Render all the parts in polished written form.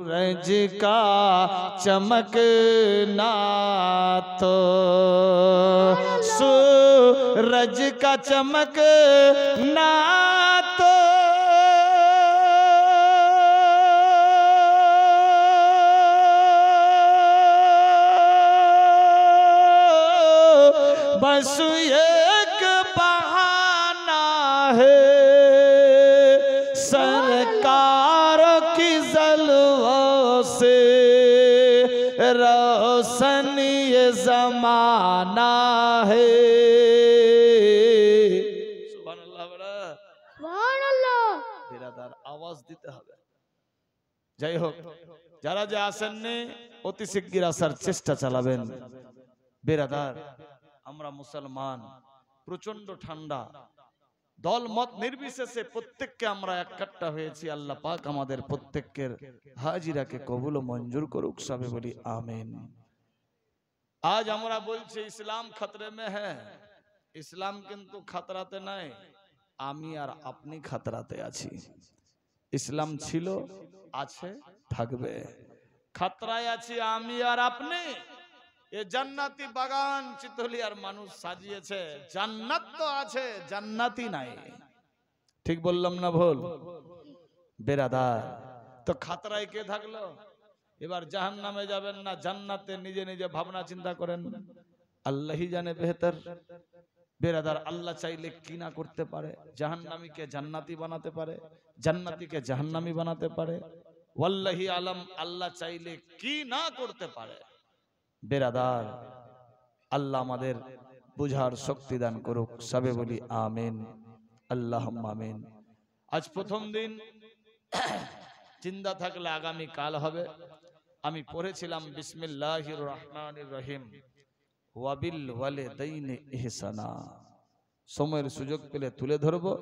सूरज का चमकना तो सूरज का चमकना तो बस एक बहाना है सरकार की जलवों से रोशन ये जमाना है। सुभान अल्लाह। बिरादार आवाज দিতে হবে। যাই হোক যারা যে আসেননি অতি শিগগির আসার চেষ্টা চালাবেন। বিরাদার আমরা মুসলমান, প্রচন্ড ঠান্ডা, দল মত নির্বিশেষে প্রত্যেককে আমরা এককাট্টা হয়েছি। আল্লাহ পাক আমাদের প্রত্যেকের হাজিরাকে কবুল ও মঞ্জুর করুক, সবে বলি আমিন। আজ আমরা বলছি ইসলাম খতরে মে হ্যাঁ, ইসলাম কিন্তু খতরাতে নাই, আমি আর আপনি খতরাতে আছি। ইসলাম ছিল, আছে, থাকবে। খতরায় আছি আমি আর আপনি। এ জান্নাতি বাগান চিতলিয়ার মানুষ সাজিয়েছে, জান্নাত তো আছে, জান্নাতি নাই। ঠিক বললাম না ভুল? বেরাদার তো খাতরায় কে থাকলো? এবার জাহান্নামে যাবেন না জান্নাতে, নিজে নিজে ভাবনা চিন্তা করেন, আল্লাহই জানে বেহতর। বেরাদার আল্লাহ চাইলে কি না করতে পারে, জাহান্নামীকে জান্নাতি বানাতে পারে, জান্নাতীকে জাহান্নামী বানাতে পারে। ওয়াল্লাহি আলম, আল্লাহ চাইলে কি না করতে পারে। বেরাদার আল্লাহ আমাদের বুঝার শক্তি দান করুক, সবে বলি আমিন, আল্লাহুম্মা আমিন। আজ প্রথম দিন, চিন্তা থাকলে আগামী কাল হবে। আমি পড়েছিলাম বিসমিল্লাহির রহমানির রহিম, ওয়াবিল ওয়ালিদাইনি ইহসানা। সময়ের সুযোগ পেলে তুলে ধরবো।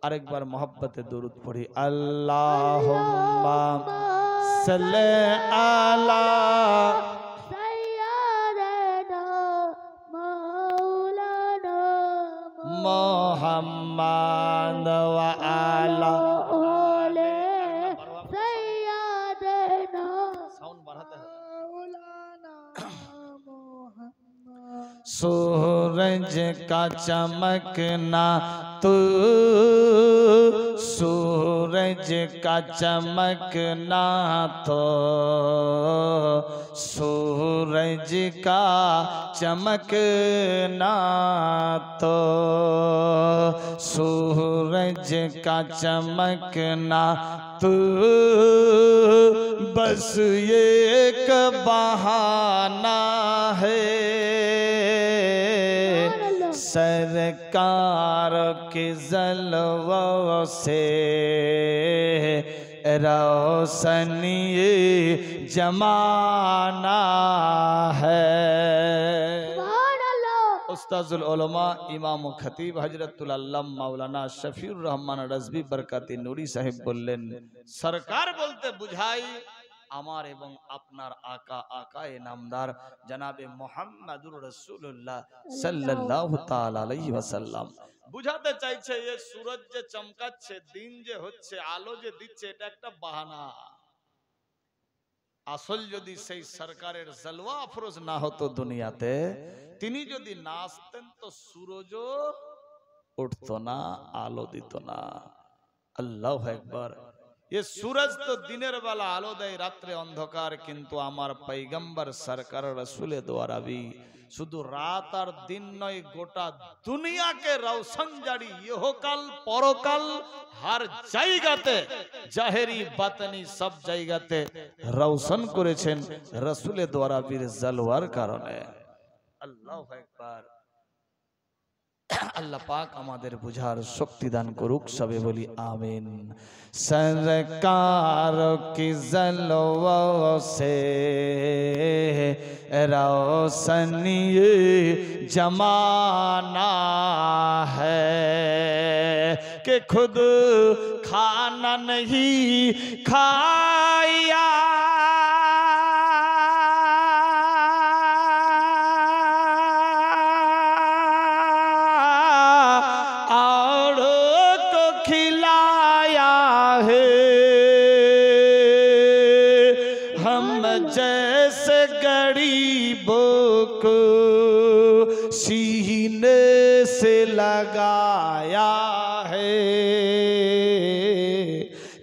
আরেকবার মহব্বতে দরুদ পড়ি, আল্লাহুম্মা সাল্লি আলা মোহাম্মদ ওয়া আলা আলি সাইয়্যিদানা। সাউন্ড বাড়াতে হবে। सूरज का चमकना तो सूरज का चमकना तो सूरज का चमकना तो सूरज का चमकना तो बस ये एक बहाना है सरकार के जलवों से रोशनी जमाना है। उस्ताजुल उलमा इमाम खतीब हजरतुल अल्लामा मौलाना शफीउर रहमान रज़वी बरकाती नूरी साहिब बोलें, सरकार बोलते बुझाई আমার এবং আপনার আকা আকায়ে নামদার জনাবে মুহাম্মাদুর রাসূলুল্লাহ সাল্লাল্লাহু তাআলা আলাইহি ওয়াসাল্লাম। বুঝাতে চাইছে এই সূরজ যে চমকাচ্ছে, দিন যে হচ্ছে, আলো যে দিচ্ছে, এটা একটা বাহানা। আসল যদি সেই সরকারের জলওয়া আফরোজ না হতো দুনিয়াতে, তিনি যদি না আসতেন তো সূরজও উঠতো না, আলো দিত না। আল্লাহু আকবার। ये सूरज तो दिनेर बेला आलो दे, रात्रे अंधकार, किन्तु आमार पैगम्बर सरकार रसूले द्वारा भी शुधु रात और दिन नय, गोटा दुनिया के रोशन जारी इहकाल परकाल हर जायगाते जाहेरी बातनी सब जायगाते रोशन करेছেন रसूले द्वारा बीर जलवार कारणे। अल्लाहु আকবার। अल्लाह पाक आमादेर बुझार शक्ति दान करुक, सबे बोली आमीन। सरकार की जलवों से रोशनी जमाना है कि खुद खाना नहीं खाया हम जैसे गरीबों को सीने से लगाया है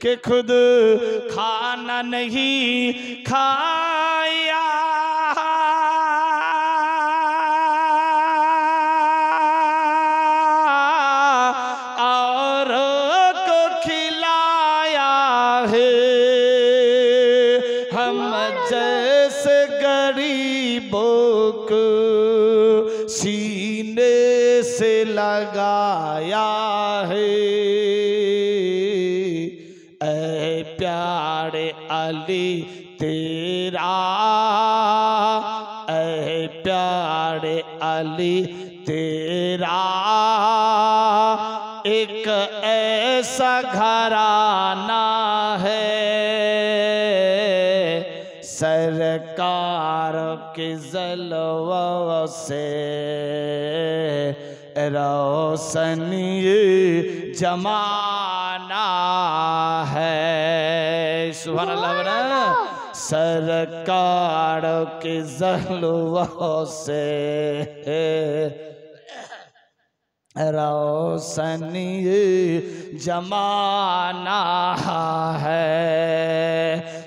कि खुद खाना नहीं खाया और को खिलाया है। हम जैसे गरीबों को सीने से लगाया है। ऐ प्यारे अली तेरा, ऐ प्यारे अली तेरा एक ऐसा घराना है सरकार के जलवों से रोशनी जमाना है। सुभान अल्लाह बना। सरकार के जलवों से रोशनी जमाना है।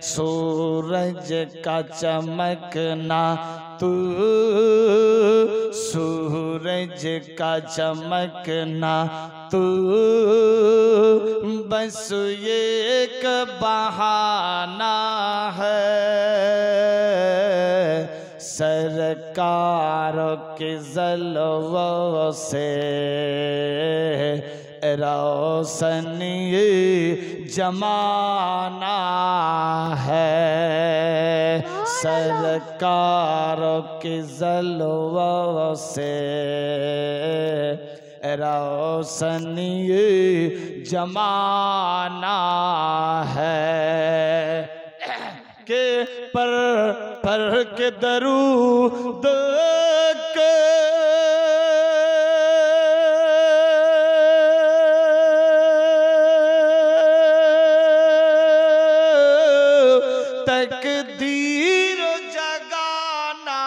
सूरज का चमकना तू, सूरज का चमकना तू बस ये एक बहाना है सरकार के जलवों से रोशनी जमाना है। सरकार के जलवों से रोशनी जमाना है के पर के दरूद के तकदीर जगाना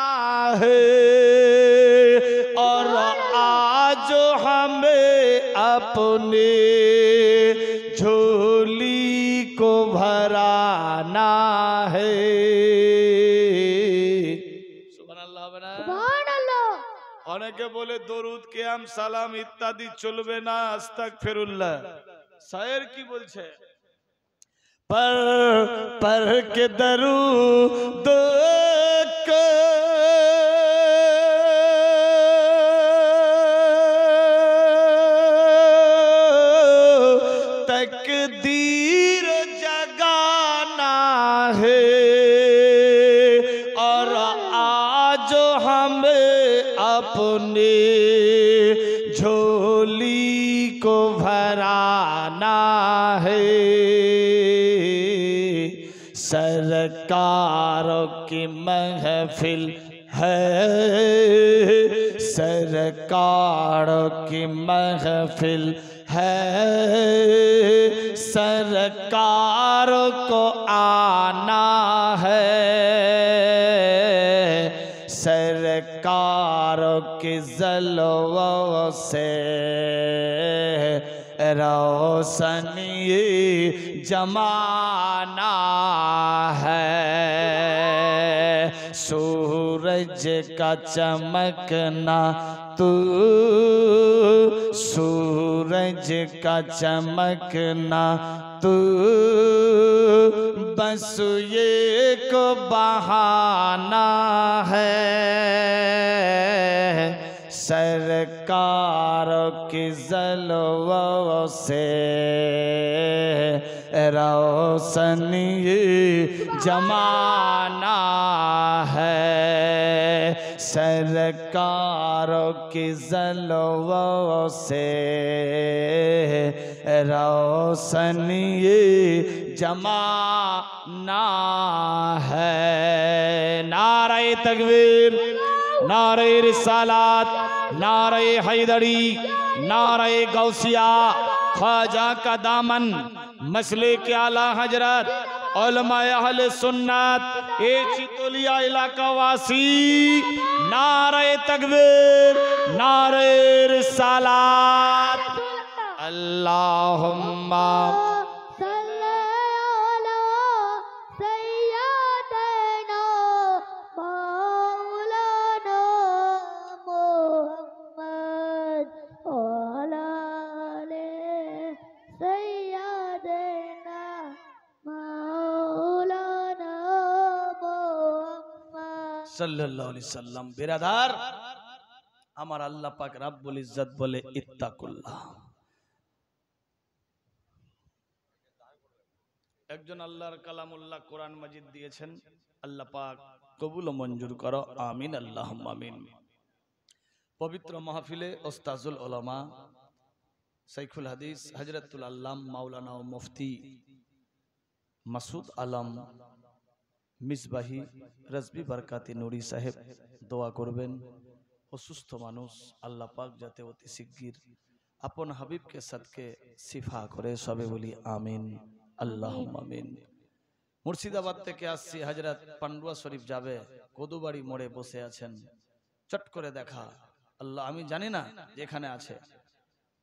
है और आज हमें अपने झोली को भराना है। অনেকে বলে দরুদ কিয়াম সালাম ইত্যাদি চলবে না, আস্তাগফিরুল্লাহ। শায়ের কি বলছে? पर के दरूद के तकदीर जगाना है और आज हमें अपने झोली को भराना है। सरकारों की महफिल है, सरकारों की महफिल है, सरकारों को आना है। सरकारों के जलवों से रोशनी जमाना है। सूरज का चमकना तू, सूरज का चमकना तू बस ये को बहाना है सरकार के जलवों से रोशनी जमाना है। सरकार के जलवों से रोशनी जमाना है। नारे तकबीर, नारे रिसालत, नारे हैदरी, नारे गौसिया, ख्वाजा का दामन, मसले के आला हजरत उलमाए अहले सुन्नत ए चितोलिया इलाकावासी नारे तकबीर नारे रिसालत अल्लाहुम्मा सल्लल्लाहु अलैहि वसल्लम। बिरादार আমার আল্লাহ পাক রব্বুল ইজ্জত বলে ইত্তাকুল্লাহ। একজন আল্লাহর কালামুল্লাহ কোরআন মাজিদ দিয়েছেন, আল্লাহ পাক কবুল ও মঞ্জুর করো, আমিন আল্লাহুম্মা আমিন। পবিত্র মাহফিলে ওস্তাজুল উলামা শাইখুল হাদিস হযরতুল আল্লাম মাওলানা ও মুফতি মাসুদ আলম মিসবাহি রাজবি বরকাতি নুরি সাহেব দোয়া করবেন। অসুস্থ মানুষ আল্লাহ পাক যাতে অতি শিগগির আপন হাবিবকে সদকে শিফা করে, সবে বলি আমিন আল্লাহুম্মা আমিন। মুর্শিদাবাদ থেকে আসছি, হযরত পান্ডুয়া শরীফ যাবে, কদুবাড়ি মোড়ে বসে আছেন, চট করে দেখা আল্লাহ, আমি জানি না যেখানে আছে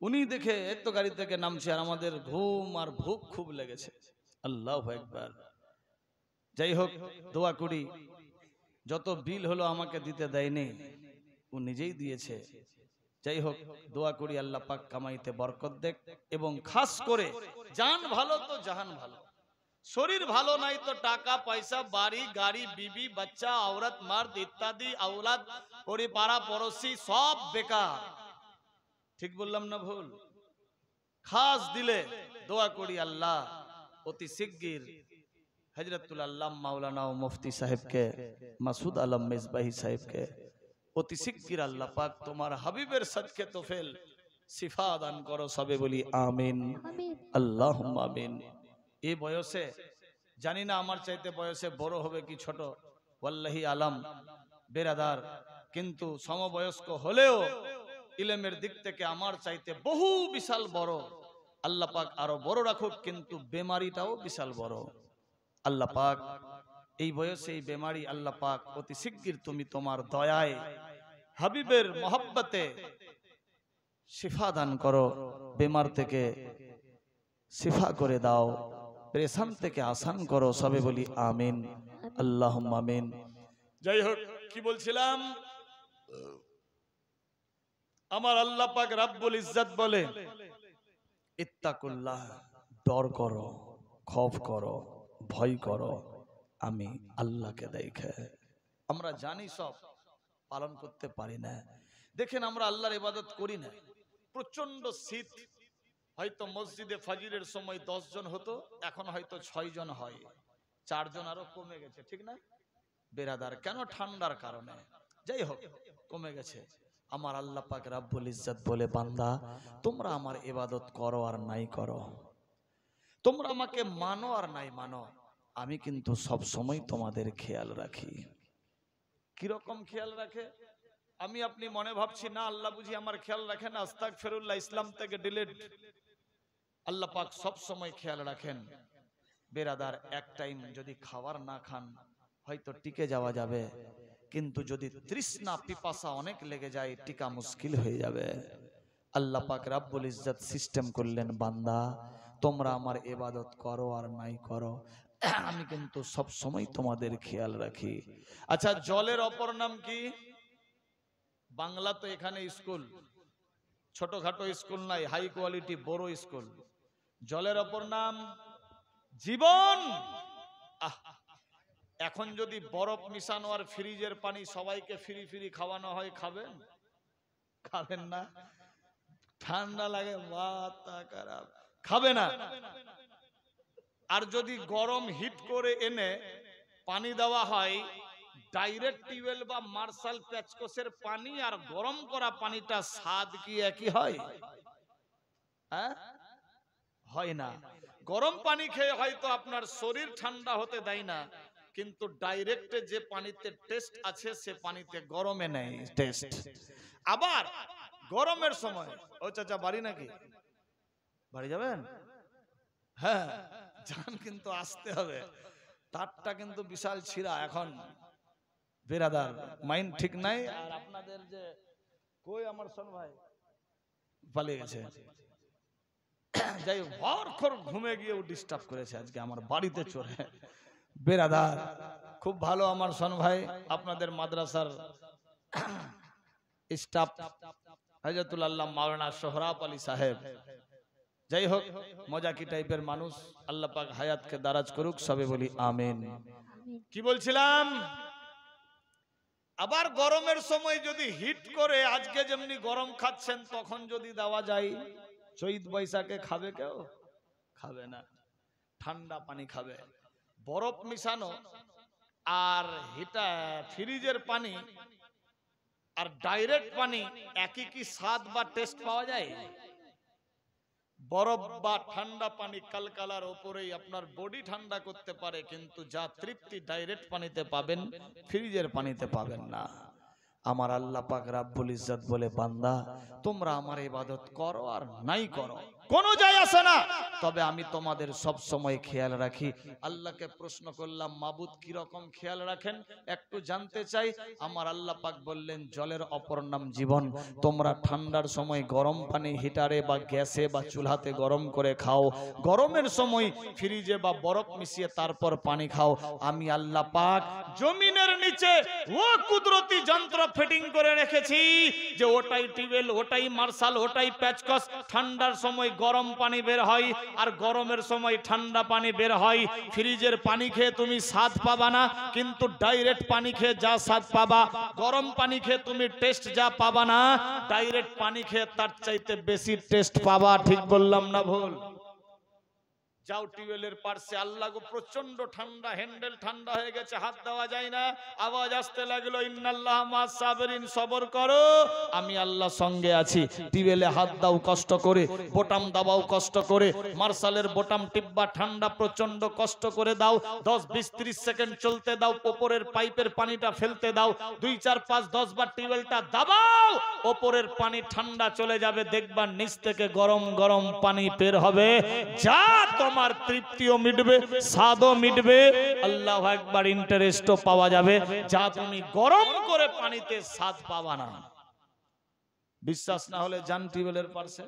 উনি দেখে তো গাড়ি থেকে নামছে, আর আমাদের ঘুম আর ভুখ খুব লেগেছে। আল্লাহু আকবার। যাই হোক, দোয়া করি, যত বিল হলো আমাকে দিতে দেয়নি, ও নিজেই দিয়েছে। যাই হোক, দোয়া করি আল্লাহ পাক কামাইতে বরকত দেখ, এবং খাস করে জান ভালো তো জাহান ভালো, শরীর ভালো নাই তো টাকা পয়সা বাড়ি গাড়ি বিবি বাচ্চা औरत मर्द ইত্যাদি औलाद ওরে পাড়া পড়োশি সব বেকার। ঠিক বললাম না ভুল? খাস দিলে দোয়া করি আল্লাহ অতি শিগগির হযরতুল আল্লাম মাওলানা ও মুফতি সাহেবকে মাসুদ আলম মিসবাহি সাহেবকে অতি শিগগির আল্লাহ পাক তোমার হাবিবের সদকে তোফেল শিফা দান করো, সবে বলি আমিন আল্লাহুম্মা আমিন। এই বয়সে জানি না আমার চাইতে বয়সে বড় হবে কি ছোট, ওয়াল্লাহি আলাম বেরাদার, কিন্তু সমবয়স্ক হলেও ইলমের দিক থেকে আমার চাইতে বহু বিশাল বড়। আল্লাহ পাক আরো বড় রাখুক, কিন্তু বেমারিটাও বিশাল বড়। আল্লাহ পাক এই বয়সে এই বেমারি আল্লাহ পাক অতি শিগগির তুমি তোমার দয়ায় হাবিবের মহব্বতে শিফা দান করো, বেমার থেকে শিফা করে দাও, পরেশান থেকে আসান করো, সবে বলি আমিন আল্লাহুম্মা আমিন। যাই হোক, কি বলছিলাম, আমার আল্লাহ পাক রব্বুল ইজ্জত বলে ইত্তাকুল্লাহ, ডর করো, খৌফ করো, ভয় করো আমি আল্লাহকে দেখে। আমরা জানি সব পালন করতে পারি না। দেখেন আমরা আল্লাহর ইবাদত করি না, প্রচন্ড শীত, হয়তো মসজিদে ফজরের সময় 10 জন হতো, এখন হয়তো 6 জন হয়, 4 জন আরো কমে গেছে, ঠিক না বেরাদার? কেন? ঠান্ডার কারণে। যাই হোক, কমে গেছে। আমার আল্লাহ পাক রব্বুল ইজ্জত বলে, বান্দা তোমরা আমার ইবাদত করো আর নাই করো, তোমরা আমাকে মানো আর নাই মানো, আমি কিন্তু সব সময় তোমাদের খেয়াল রাখি। কিরকম খেয়াল রাখে? আমি আপনি মনে ভাবছি না আল্লাহ বুঝি আমার খেয়াল রাখে না, আস্তাগফিরুল্লাহ, ইসলাম থেকে ডিলিট। আল্লাহ পাক সব সময় খেয়াল রাখেন। বেরাদার, এক টাইম যদি খাবার না খান হয়তো টিকে যাওয়া যাবে, কিন্তু যদি তৃষ্ণা পিপাসা অনেক লেগে যায় টিকা মুশকিল হয়ে যাবে। আল্লাহ পাক রব্বুল ইজ্জত সিস্টেম করলেন, বান্দা তোমরা আমার ইবাদত করো আর নাই করো, আমি কিন্তু সব সময় তোমাদের খেয়াল রাখি। আচ্ছা, জলের অপর নাম কি? বাংলা তো এখানে স্কুল, ছোটখাটো স্কুল নাই, হাই কোয়ালিটি বড় স্কুল। জলের অপর নাম জীবন। এখন যদি বরফ মিশানো আর ফ্রিজের পানি সবাইকে ফ্রি ফ্রি খাওয়ানো হয়, খাবেন? খাবেন না? ঠান্ডা লাগে, মাথা খারাপ, খাবে না। আর যদি গরম হিট করে এনে পানি দেওয়া হয়, ডাইরেক্ট টিউবওয়েল বা মার্শাল প্যাচকোসের পানি আর গরম করা পানিটা স্বাদ কি একই হয়? হ্যাঁ, হয় না। গরম পানি খেয়ে হয়তো আপনার শরীর ঠান্ডা হতে দেয় না, কিন্তু ডাইরেক্টে যে পানিতে টেস্ট আছে সে পানিতে গরমে নেই টেস্ট। আবার গরমের সময়, ও চাচা বাড়ি নাকি? বাড়ি যাবেন? হ্যাঁ, জান কিন্তু আসতে হবে, তারটা কিন্তু বিশাল ছিঁড়া এখন বেরাদার, মাইন্ড ঠিক নাই। আর আপনাদের যে কই আমার শোন ভাই পালিয়ে গেছে, যাই ভরখর ঘুমে গিয়েও ডিস্টার্ব করেছে আজকে আমার বাড়িতে চড়ে। বেরাদার খুব ভালো আমার শোন ভাই, আপনাদের মাদ্রাসার স্টাফ হযরতুল আল্লাহ মাওলানা সোহরাব আলী সাহেব, যাই হোক মজাকি টাইপের মানুষ, আল্লাহ পাক হায়াতকে দারাজ করুক, সবে বলি আমিন। কি বলছিলাম, আবার গরমের সময় যদি হিট করে, আজকে যেমনি গরম খাচ্ছেন তখন যদি দেওয়া যায়, চৈত বৈশাখে খাবে কেউ? খাবে না, ঠান্ডা পানি খাবে। বরফ মিশানো আর হিটা ফ্রিজের পানি আর ডাইরেক্ট পানি একই কি স্বাদ বা টেস্ট পাওয়া যায়? বরফ বা ঠান্ডা পানি কালকালার উপরেই আপনার বডি ঠান্ডা করতে পারে, কিন্তু যা তৃপ্তি ডাইরেক্ট পানিতে পাবেন ফ্রিজের পানিতে পাবেন না। আমার আল্লাহ পাক রাব্বুল ইজ্জত বলে, বান্দা তোমরা আমার ইবাদত করো আর নাই করো কোনো যায় আসে না, তবে আমি তোমাদের সব সময় খেয়াল রাখি। আল্লাহকে প্রশ্ন করলাম, মাবুদ কি রকম খেয়াল রাখেন একটু জানতে চাই। আমার আল্লাহ পাক বললেন, জলের অপর নাম জীবন। তোমরা ঠান্ডার সময় গরম পানি হিটারে বা গ্যাসে বা চুলাতে গরম করে খাও, গরমের সময় ফ্রিজে বা বরফ মিশিয়ে তারপর পানি খাও। আমি আল্লাহ পাক জমিনের নিচে ও কুদরতি যন্ত্র ফিটিং করে রেখেছি যে ওটাই টিউবওয়েল, ওটাই মার্শাল, ওটাই প্যাচকস। ঠান্ডার সময় গরম পানি বের হয় আর গরমের সময় ঠান্ডা পানি বের হয়। ফ্রিজের পানি খেয়ে তুমি স্বাদ পাবা না, কিন্তু ডাইরেক্ট পানি খেয়ে যা স্বাদ পাবা, গরম পানি খেয়ে তুমি টেস্ট যা পাবা না, ডাইরেক্ট পানি খেয়ে তার চাইতে বেশি টেস্ট পাবা। ঠিক বললাম না ভুল? যাও টিউবওয়েলের পাশে, আল্লাহ গো প্রচন্ড ঠান্ডা, হ্যান্ডেল ঠান্ডা হয়ে গেছে, হাত দেওয়া যায় না, আওয়াজ আসতে লাগলো, ইন্নাল্লাহ মা'আস সাবিরিন, সবর করো আমি আল্লাহ সঙ্গে আছি। টিউবওয়েলে হাত দাও কষ্ট করে, বোতাম দাবাও কষ্ট করে, মার্শালের বোতাম টিপবা ঠান্ডা প্রচন্ড কষ্ট করে দাও, 10 20 30 সেকেন্ড চলতে দাও, উপরের পাইপের পানিটা ফেলতে দাও, 2 4 5 10 বার টিউবওয়েলটা দাবাও, উপরের পানি ঠান্ডা চলে যাবে, দেখবা নিচ থেকে গরম গরম পানি বের হবে, যা তোমার তৃপ্তিও মিটবে, স্বাদও মিটবে, আল্লাহু আকবার, ইন্টারেস্টও পাওয়া যাবে, যা তুমি গরম করে পানিতে স্বাদ পাবা না। বিশ্বাস না হলে যান টিউবওয়েলের পাশে,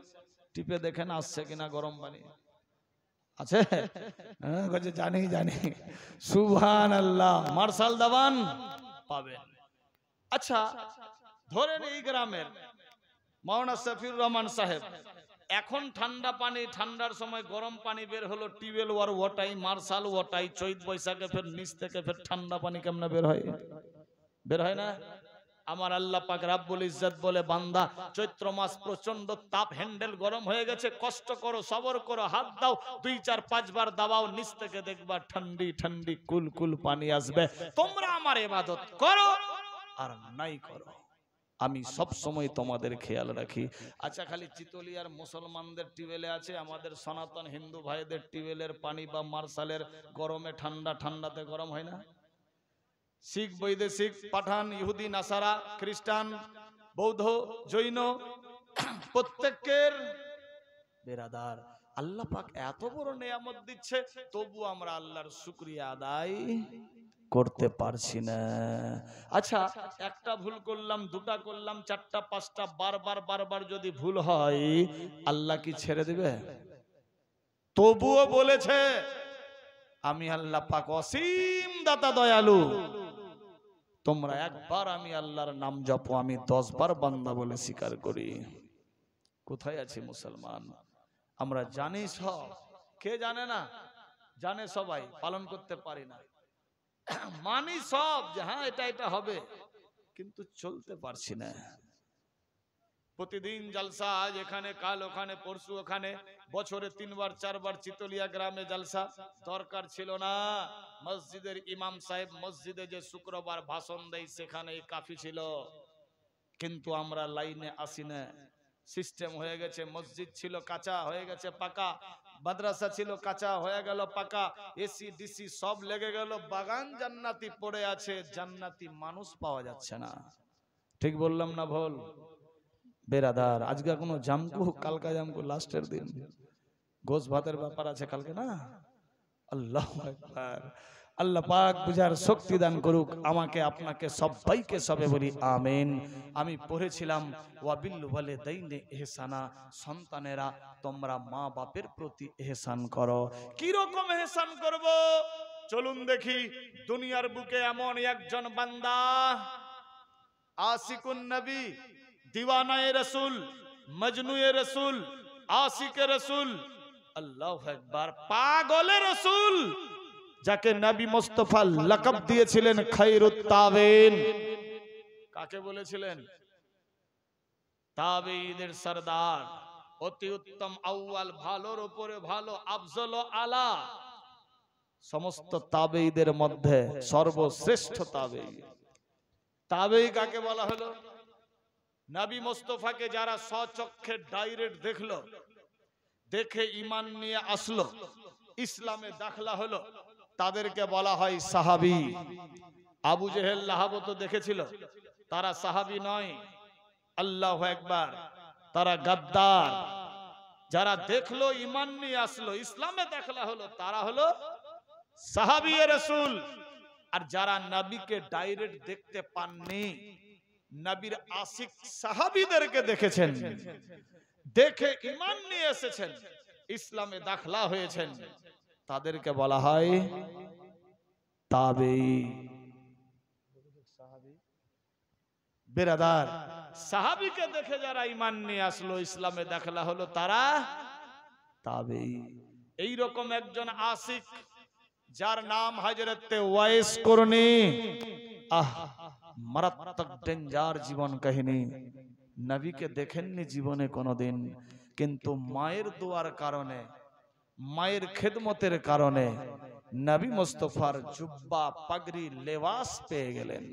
টিপে দেখেন আসছে কিনা গরম পানি। আছে? জানি জানি, সুবহানাল্লাহ, মার্শাল দাবান পাবেন। আচ্ছা ধরেন এই গ্রামের মাওলানা শফিউর রহমান সাহেব, এখন ঠান্ডা পানি, ঠান্ডার সময় গরম পানি বের হলো, টিউবওয়েল ওয়ার ওটাই, মার্শাল ওটাই, চৈত বৈশাখে ফের নিচ থেকে ফের ঠান্ডা পানি কেমনে বের হয়? বের হয় না? আমার আল্লাহ পাক রাব্বুল ইজ্জত বলে, বান্দা চৈত্র মাস প্রচন্ড তাপ, হ্যান্ডেল গরম হয়ে গেছে, কষ্ট করো, সবর করো, হাত দাও, 2 4 5 বার দাবাও, নিচ থেকে দেখবা ঠান্ডি ঠান্ডি কুল কুল পানি আসবে। তোমরা আমার ইবাদত করো আর নাই করো, আমি সব সময় তোমাদের খেয়াল রাখি। আচ্ছা খালি চিতলিয়ার মুসলমানদের টিউবওয়েলে আছে, আমাদের সনাতন হিন্দু ভাইদের টিউবওয়েলের পানি বা মার্শালের গরমে ঠান্ডা, ঠান্ডাতে গরম হয় না? শিখ, বৈদেশিক, পাঠান, ইহুদি, নাসারা, খ্রিস্টান, বৌদ্ধ, জৈন, প্রত্যেকের বেরাদার আল্লাহ পাক এত বড় নিয়ামত দিচ্ছে, তবু আমরা আল্লাহর শুকরিয়া আদায় করতে পারছি না। আচ্ছা একটা ভুল করলাম, দুটা করলাম, চারটা পাঁচটা, বারবার যদি ভুল হয়, আল্লাহ কি ছেড়ে দিবে? তবুও বলেছে আমি আল্লাহ পাক অসীম দাতা দয়ালু, তোমরা একবার আমি আল্লাহর নাম জপো, আমি 10 বার বান্দা বলে স্বীকার করি। কোথায় আছি মুসলমান? আমরা জানি সব, কে জানে না? জানে সবাই, পালন করতে পারি না, মানি সব যে হ্যাঁ এটা এটা হবে, কিন্তু চলতে পারছি না। প্রতিদিন জলসা, আজ এখানে, কাল ওখানে, পরশু ওখানে, বছরে 3 বার 4 বার চিতলিয়া গ্রামে জলসা, দরকার ছিল না। মসজিদের ইমাম সাহেব মসজিদে যে শুক্রবার ভাষণ দেয় সেখানেই কাফি ছিল, কিন্তু আমরা লাইনে আসি না। সিস্টেম হয়ে গেছে, মসজিদ ছিল কাঁচা, হয়ে গেছে পাকা, মাদ্রাসা ছিল কাঁচা, হয়ে গেল পাকা, এসি ডিসি সব লেগে গেল, বাগান জান্নাতি পড়ে আছে, জান্নাতি মানুষ পাওয়া যাচ্ছে না। ঠিক বললাম না ভুল? বেরাদার আজকে কোনো জামকু, কালকা জামকু, লাস্টের দিন গোস ভাতের ব্যাপার আছে কালকে না, আল্লাহু আকবার। আল্লাহ পাক বুঝার শক্তি দান করুক আমাকে আপনাকে সবাইকে, সবে বলি আমিন। আমি পড়েছিলাম ওয়াবিল ওয়ালিদাইনি ইহসানা, সন্তানেরা তোমরা মা বাপের প্রতি ইহসান করো। কি রকম ইহসান করব চলুন দেখি। দুনিয়ার বুকে এমন একজন বান্দা, আশিকুন নবী, দিওয়ানায়ে রাসূল, মজনুয়ে রাসূল, আশিকে রাসূল, আল্লাহু আকবার, পাগলে রাসূল, যাকে নবী মুস্তাফা লকব দিয়েছিলেন খায়রুত তাবিন। কাকে বলেছিলেন? তাবেঈদের সরদার, অতি উত্তম, আউয়াল, ভালোর উপরে ভালো, আফজল ও আলা, সমস্ত তাবেঈদের মধ্যে সর্বশ্রেষ্ঠ তাবেঈ। তাবেঈ কাকে বলা হলো? নবী মুস্তাফাকে যারা স্বচক্ষে ডাইরেক্ট দেখলো, দেখে ঈমান নিয়ে আসলো, ইসলামে দাখলা হলো, তাদেরকে বলা হয় সাহাবী। আবু জেহেল লাহাব তো দেখেছিল, তারা সাহাবী নয়। আল্লাহু আকবার, তারা গাদ্দার। যারা দেখলো, ঈমান নিয়ে আসলো, ইসলামে দাখলা হলো, তারা হলো সাহাবী রাসূল। আর যারা নবীকে ডাইরেক্ট দেখতে পাননি, নবীর আশিক সাহাবীদেরকে দেখেছেন, দেখে ঈমান নিয়ে এসেছেন, ইসলামে দাখলা হয়েছেন, তাদেরকে বলা হয় তাবেঈ। বেরাদার, সাহাবীকে দেখে যারা ঈমান নিয়ে আসলো, ইসলামে দাখলা হলো, তারা তাবেঈ। এই রকম একজন আশিক যার নাম হযরত ওয়াইস করনি। মারাত্মক ডেঞ্জার জীবন কাহিনী। নবীকে দেখেননি জীবনে কোনোদিন, কিন্তু মায়ের দোয়ার কারণে, মায়ের খেদমতের কারণে নবী মুস্তাফার জুব্বা, পাগড়ি, লেবাস পেয়ে গেলেন।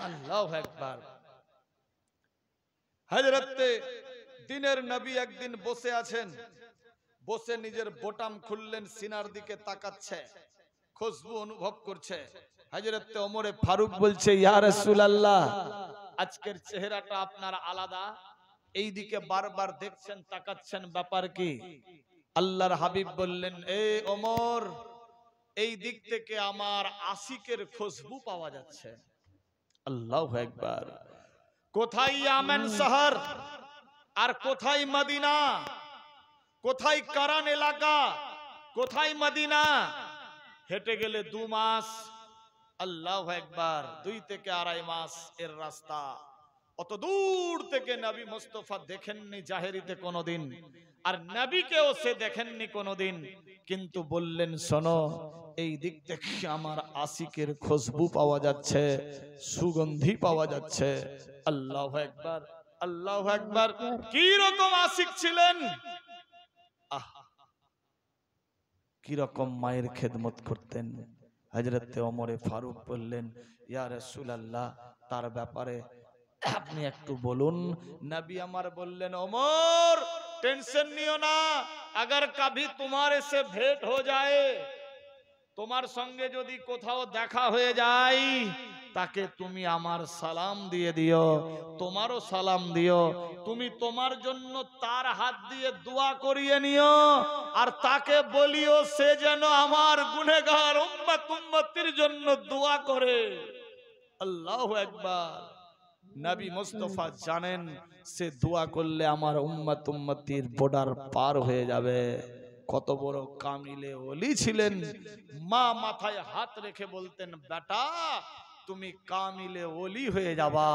আল্লাহু আকবার। হযরত দিনের নবী একদিন বসে আছেন, বসে নিজের বোতাম খুললেন, সিনার দিকে তাকাচ্ছে, খুশবু অনুভব করছে। হযরত ওমরে ফারুক বলছে, ইয়া রাসূলুল্লাহ, আজকের চেহারাটা আপনার আলাদা, এই দিকে বারবার দেখছেন, তাকাচ্ছেন, ব্যাপার কি? আল্লাহর হাবিব বললেন, এ ওমর, এই দিক থেকে আমার আশিকের খুশবু পাওয়া যাচ্ছে। আল্লাহু আকবার। কোথায় ইয়ামান শহর আর কোথায় মদিনা, কোথায় কারান এলাকা, কোথায় মদিনা? হেঁটে গেলে 2 মাস, আল্লাহু আকবার, 2 থেকে 2.5 মাস এর রাস্তা। অত দূর থেকে নবী মুস্তাফা দেখেননি জাহেরিতে কোনোদিন, আর নবীকেও সে দেখেননি কোনোদিন, কিন্তু বললেন, শোনো, এই দিক থেকে আমার আশিকের খুশবু পাওয়া যাচ্ছে, সুগন্ধি পাওয়া যাচ্ছে। আল্লাহু আকবার, আল্লাহু আকবার। কি রকম আশিক ছিলেন! কি রকম মায়ের খেদমত করতেন! হযরত ওমরে ফারুক বললেন, ইয়া রাসূলুল্লাহ, তার ব্যাপারে আপনি একটু বলুন। নবী আমার বললেন, ওমর, টেনশন নিও না, अगर कभी तुम्हारे से भेंट हो जाए, তোমার সঙ্গে যদি কোথাও দেখা হয়ে যায়, তাকে তুমি আমার সালাম দিয়ে দিও, তোমারও সালাম দিও। তুমি তোমার জন্য তার হাত দিয়ে দোয়া করিয়ে নিও, আর তাকে বলিও সে যেন আমার গুনাহগার উম্মতির জন্য দোয়া করে। আল্লাহু আকবার। নবী মুস্তাফা জানেন, সে দোয়া করলে আমার উম্মতির বর্ডার পার হয়ে যাবে। কত বড় কামিলে ওলি ছিলেন! মা মাথায় হাত রেখে বলতেন, বেটা, তুমি কামিলে ওলি হয়ে যাবা।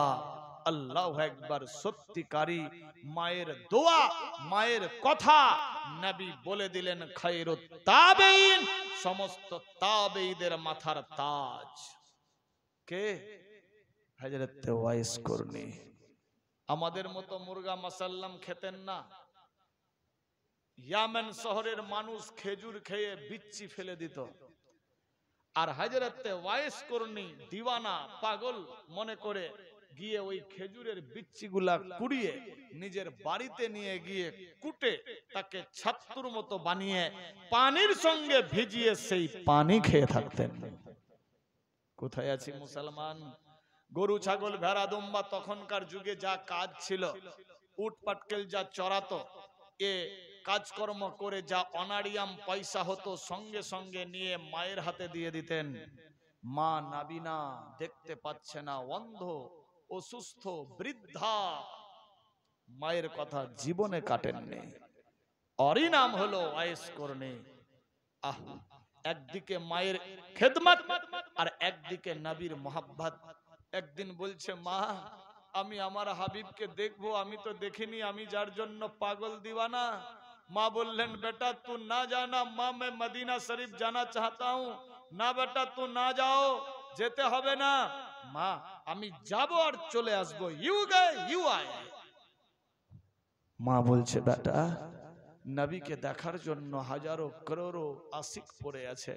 আল্লাহু আকবার। সত্যিকারী মায়ের দোয়া, মায়ের কথা নবী বলে দিলেন খায়রুত তাবেঈন, সমস্ত তাবেঈদের মাথার তাজ। কে? হযরত ওয়াইস করনি। আমাদের মতো মুরগা মাসাল্লাম খেতেন না। ইয়ামেন শহরের মানুষ খেজুর খেয়ে বিচ্ছি ফেলে দিত, আর হযরত ওয়াইস করনি দিওয়ানা, পাগল মনে করে গিয়ে ওই খেজুরের বিচ্ছিগুলা কুড়িয়ে নিজের বাড়িতে নিয়ে গিয়ে কুটে তাকে ছাত্তুর মতো বানিয়ে পানির সঙ্গে ভিজিয়ে সেই পানি খেয়ে থাকতেন। কোথায় আছি মুসলমান? গরু, ছাগল, ভেড়া, দুম্বা তখনকার যুগে যা কাজ ছিল, উট পাটকেল যা চড়াতো, এ কাজকর্ম করে যা অনারিয়াম পয়সা হতো সঙ্গে সঙ্গে নিয়ে মায়ের হাতে দিয়ে দিতেন। মা নাবিনা, দেখতে পাচ্ছে না, অন্ধ, অসুস্থ, বৃদ্ধা, মায়ের কথা জীবনে কাটেননি। ওরই নাম হলো ওয়াইস করনি। আহ, একদিকে মায়ের খেদমত আর একদিকে নবীর মোহাব্বত। একদিন বলছে, মা আমি আমার হাবিবকে দেখবো, আমি তো দেখিনি, আমি যার জন্য পাগল দিওয়ানা। माँ बोलन बेटा तू ना जाना, माँ मैं मदीना शरीफ जाना चाहता हूँ। ना बेटा तू ना जाओ, जेते होबे ना। माँ आमी जाबो और चले आसबो, यू गए यू आए। माँ बोलছে बेटा নবীকে দেখার জন্য হাজারো করোড়ো আশিক পড়ে আছে,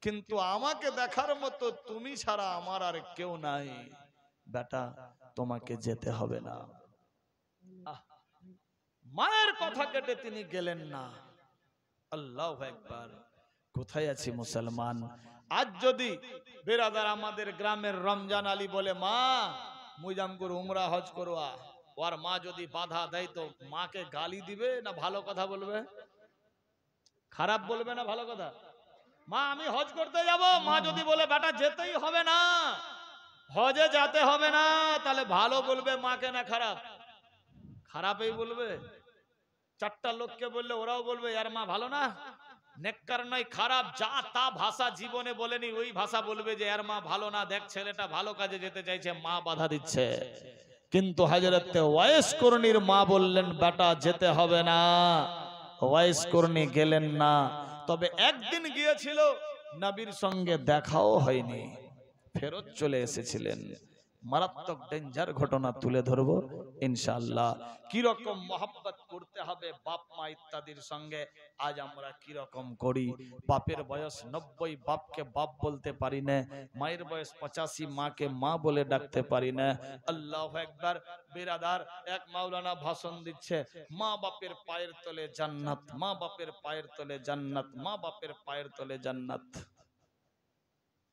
কিন্তু আমাকে দেখার মতো তুমি ছাড়া আমার আর কেউ নাই। বেটা তোমাকে যেতে হবে না। মায়ের কথা কেটে তিনি গেলেন না। আল্লাহু আকবার। কোথায় আছি মুসলমান? আজ যদি বেরাদার আমাদের গ্রামের রমজান আলী বলে মা মুজামপুর উমরা হজ করবা, ওর মা যদি বাধা দেয় তো মাকে গালি দিবে না ভালো কথা বলবে? খারাপ বলবে না ভালো কথা? মা আমি হজ করতে যাব, মা যদি বলে বেটা যেতেই হবে না, হজে যেতে হবে না, তাহলে ভালো বলবে মাকে না খারাপ? খারাপই বলবে। চারটা লোককে বললে ওরাও বলবে यार মা ভালো না, নেককার নয়, খারাপ, যা তা ভাষা জীবনে বলেনি ওই ভাষা বলবে যে यार মা ভালো না, দেখ ছেলেটা ভালো কাজে যেতে চাইছে, মা বাধা দিচ্ছে। কিন্তু হযরত ওয়াইস করনির মা বললেন বেটা যেতে হবে না। ওয়াইস করনি গেলেন না। তবে একদিন গিয়েছিল, নবীর সঙ্গে দেখাও হয়নি, ফেরত চলে এসেছিলেন। মারাত্মক ডেঞ্জার ঘটনা তুলে ধরবো ইনশাআল্লাহ। কি রকম মোহাব্বত করতে হবে বাপ মা ইত্যাদির সঙ্গে, আজ আমরা কি রকম করি। বাপের বয়স 90, বাপকে বাপ বলতে পারি না। মায়ের বয়স 85, মাকে মা বলে ডাকতে পারি না। আল্লাহু আকবার। বিরাদার এক মাওলানা ভাষণ দিচ্ছে, মা বাপের পায়ের তলে জান্নাত, মা বাপের পায়ের তলে জান্নাত, মা বাপের পায়ের তলে জান্নাত।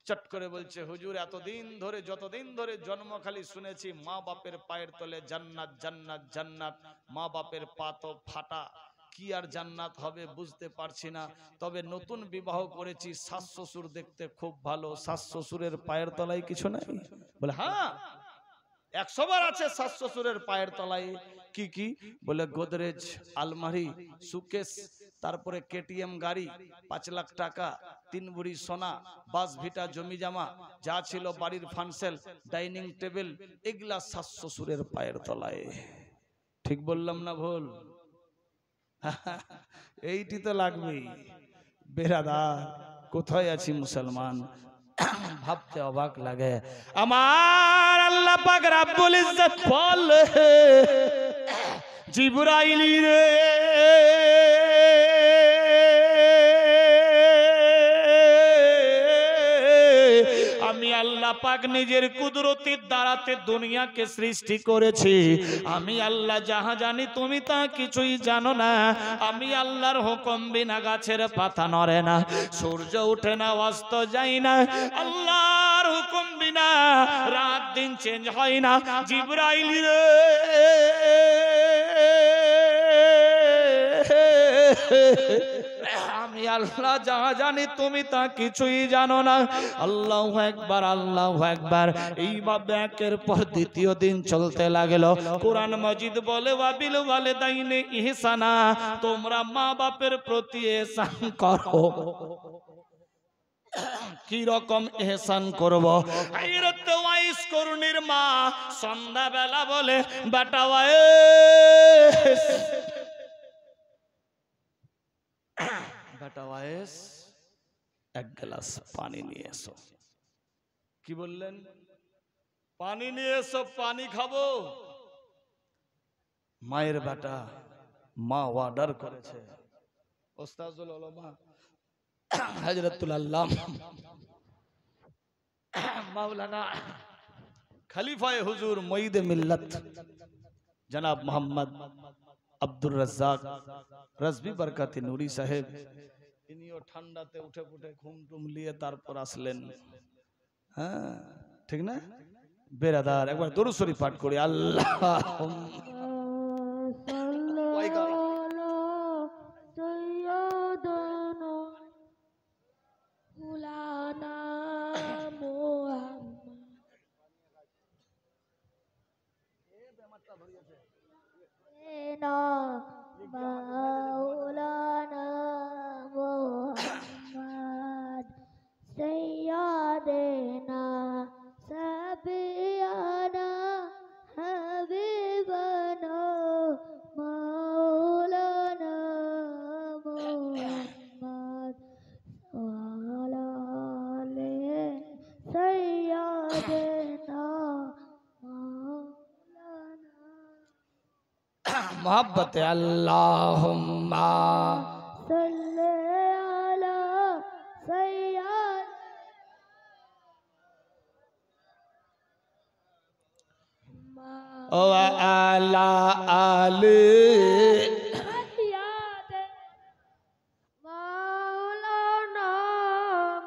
চট করে বলছে হুজুর এতদিন ধরে, যতদিন ধরে জন্ম খালি শুনেছি মা বাপের পায়ের তলে জান্নাত জান্নাত জান্নাত, মা বাপের পা তো ফাটা, কি আর জান্নাত হবে বুঝতে পারছি না। তবে নতুন বিবাহ করেছি, শাশ শ্বশুর দেখতে খুব ভালো, শাশ শ্বশুরের পায়ের তলায় কিছু নাই? বলে হ্যাঁ 100 বার আছে শাশ শ্বশুরের পায়ের তলায়। কি কি? বলে গোদরেজ আলমারি, সুকেস, তারপরে কেটিএম গাড়ি, 5 লাখ টাকা, 3 ভরি সোনা, বাস ভিটা জমি জামা, যা ছিল বাড়ির ফানসেল, ডাইনিং টেবিল, এগুলা শাশ শ্বশুরের পায়ের তলায়। ঠিক বললাম না ভুল? এইটি তো লাগবেই। বেরাদার কোথায় আছি মুসলমান? ভাবতে অবাক লাগে। আমার আল্লাহ পাক রব্বুল ইজ্জত বলে জিবরাইল রে আমি আল্লাহ পাক নিজের কুদরতের দ্বারাতে দুনিয়াকে সৃষ্টি করেছি। আমি আল্লাহ যাহা জানি তুমি তা কিছুই জানো না। আমি আল্লাহর হুকুম বিনা গাছের পাতা নড়ে না, সূর্য ওঠে না, অস্ত যায় না। আল্লাহর হুকুম বিনা রাত দিন চেঞ্জ হয় না। জিবরাইল রে আমি আল্লাহ যাহা জানি তুমি তা কিছুই জানো না। আল্লাহু আকবার আল্লাহু আকবার। এইভাবে একের পর দ্বিতীয় দিন চলতে লাগলো। কোরআন মাজিদ বলে ওয়াবিল ওয়ালিদাইনি ইহসানা, তোমরা মা বাপের প্রতি ইহসান করো। কি রকম ইহসান করব? হযরত ওয়াইস করনির মা সন্ধ্যা বেলা বলে বেটা ওয়াইস, বেটা ওয়াইস এক গ্লাস পানি নিয়ে এসো। কি বললেন? পানি নিয়ে এসো, পানি খাবো। মায়ের বেটা, মা অর্ডার করেছে। ওস্তাজুল উলামা হযরতুল আল্লামা মাওলানা খলিফায়ে হুজুর মুঈদে মিল্লাত জনাব মোহাম্মদ আব্দুর রাজ্জাক রাজবি বরকতি নুরি সাহেব, ইনিও ঠান্ডাতে উঠে উঠে ঘুম টুম নিয়ে তারপর আসলেন। হ্যাঁ ঠিক না? বেরাদার একবার দরুদ শরীফ পাঠ করি। আল্লাহ मोहब्बत अल्लाहुम्मा सल्ले अला सय्यद ओ अला आले सय्यद मौलाना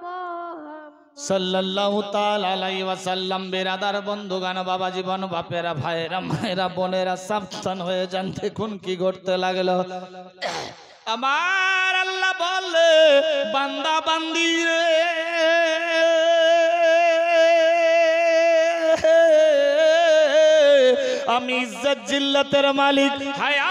मोहम्मद सल्लल्लाहु ताला अलैहि वसल्लम। बिरादार बंधुगान बाबा जीवन बापेरा भाईरा माয়েরা বোনেরা সাবধান হয়ে যান। দেখুন কি ঘটতে লাগলো। আমার আল্লাহ বলে বান্দা বান্দি রে আমি ইজ্জত জিল্লাতের মালিক, হায়া